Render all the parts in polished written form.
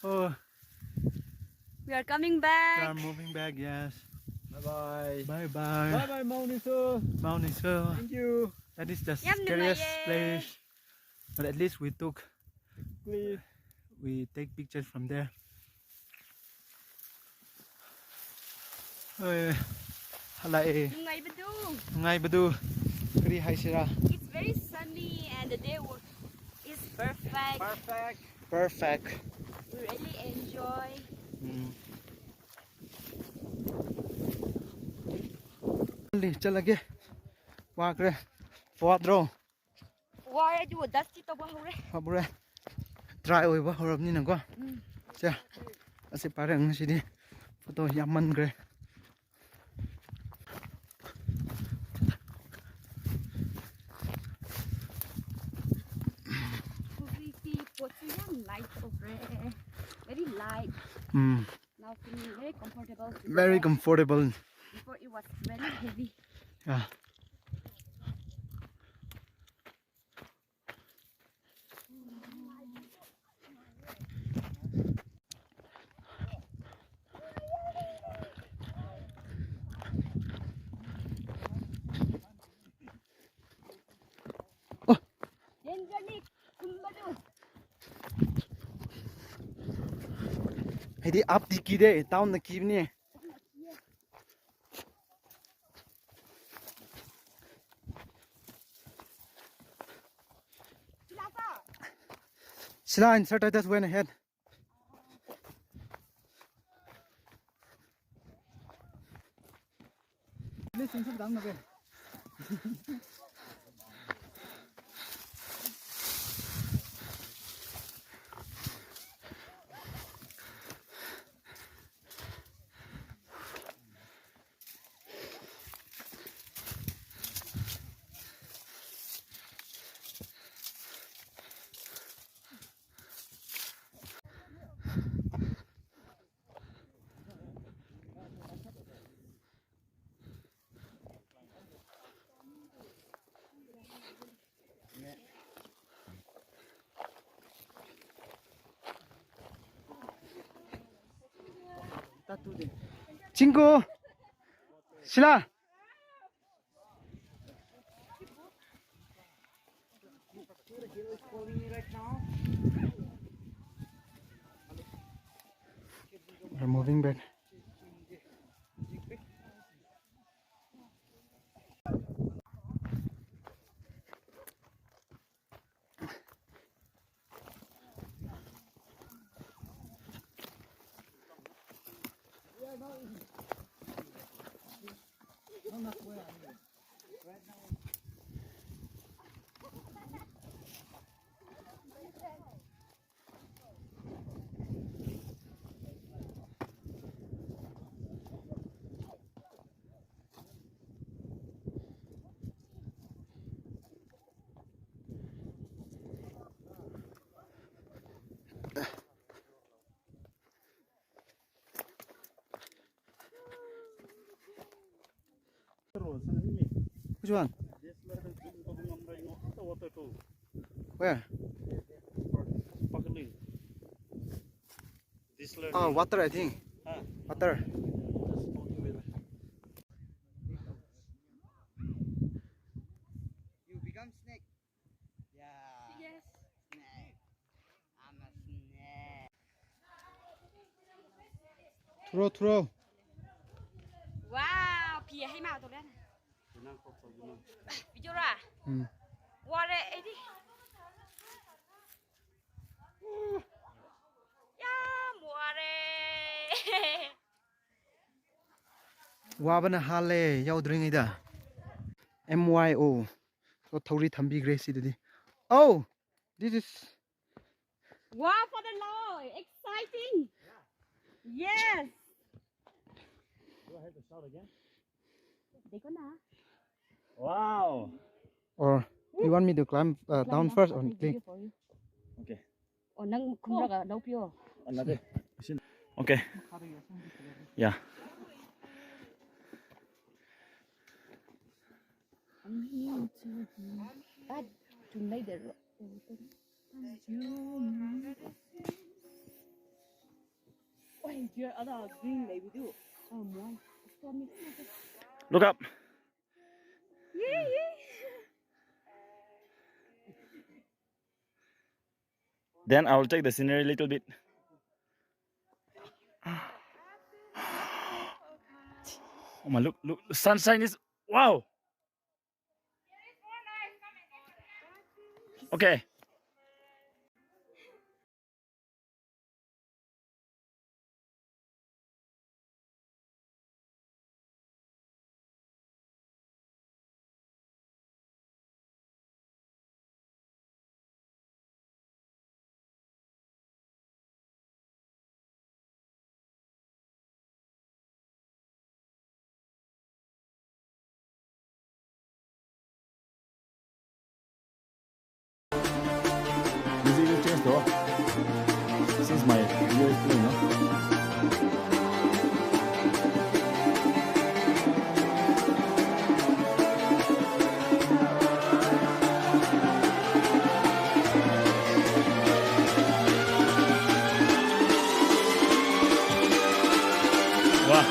Oh, We are coming back. we are moving back. Yes. Bye-bye. Bye bye. Bye-bye, Mount Niso. Mount Niso. Thank you. That is the Yum, scariest numaye. place. But at least Please. we take pictures from there. Halai. Ngai badu. Ngai badu. Kri hai sira. It's very sunny and the day is perfect. Perfect. Perfect. We really enjoy. Li chalage. Wakre. Podro. Why do dusty to ba hore? Habure. Dry oi ba horab ni nang ko. Cha. Ase parang sidi. Photo yaman gre. Light over. Very light. Now feeling very comfortable. Very comfortable. Before it was very heavy. Yeah. Hedi up di ki de down na ki ni. Sila insert that went ahead. Listen to them again. 친구. Sila. We're moving back. Which one? Where? Oh, water I think. Water. You become snake. Yeah. Yes. Snake. I'm a snake. Throw. Wow, เพียให้มาตัวนั้นวิจุราว่าอะไรไอ้ดิยามัวเร Wabana hale yaudring ida. MYO. So thori thambi grace didi. Oh, this is Wow, for the Lord, exciting. Yes. Do I have to shout again? They gonna. Wow. or you want me to climb down first or click? Okay. Oh, nang kumraga daw pyo. Another. Okay. Yeah. I'm here to make the Look up. Then I will take the scenery a little bit. Oh my, look, the sunshine is, wow. Okay. Easy to change though. Since my video is playing, no? Wow.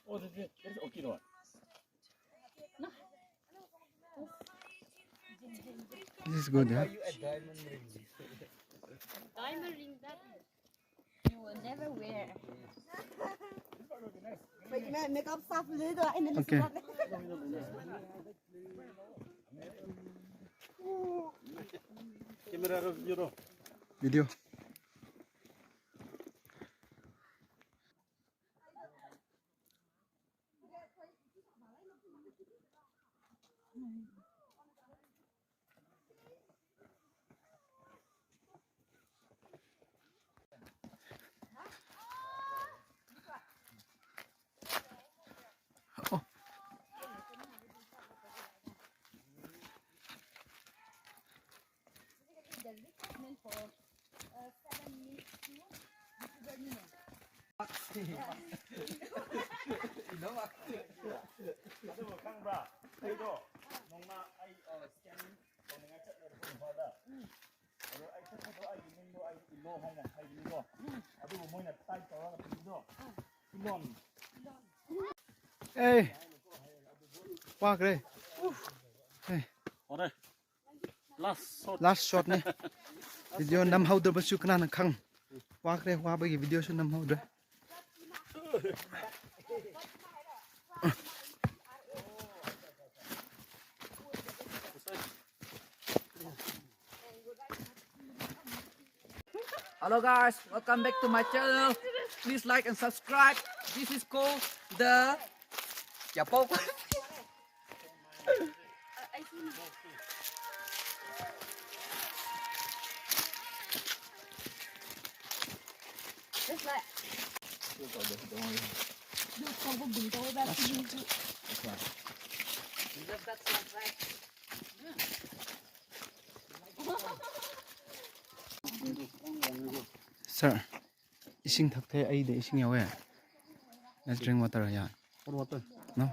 Oh, that's okay no. This is good, yeah? Diamond ring that you will never wear. Make up stuff later and then Okay. Camera Euro. Video. Oh. The requirement for 7 minutes to Kang bra. Ai do. Nong na ai scan nong nga chat le ko ba da. Ai chat ko ai ning do ai ino hong ma ai ning do. Adu mo na tai to la pi do. Lon. Hey. Walk re. Hey. Ore. Last shot ne. Video nam hau der basu kana na khang. Walk re wa ba gi video su nam hau der. Hello guys, welcome back to my channel. Please like and subscribe. This is called the Japok. I see. It's like you không bình tĩnh ba xin chị. Sir. Ising thak the ai de ising yawe. Let's drink water ya. Water. No?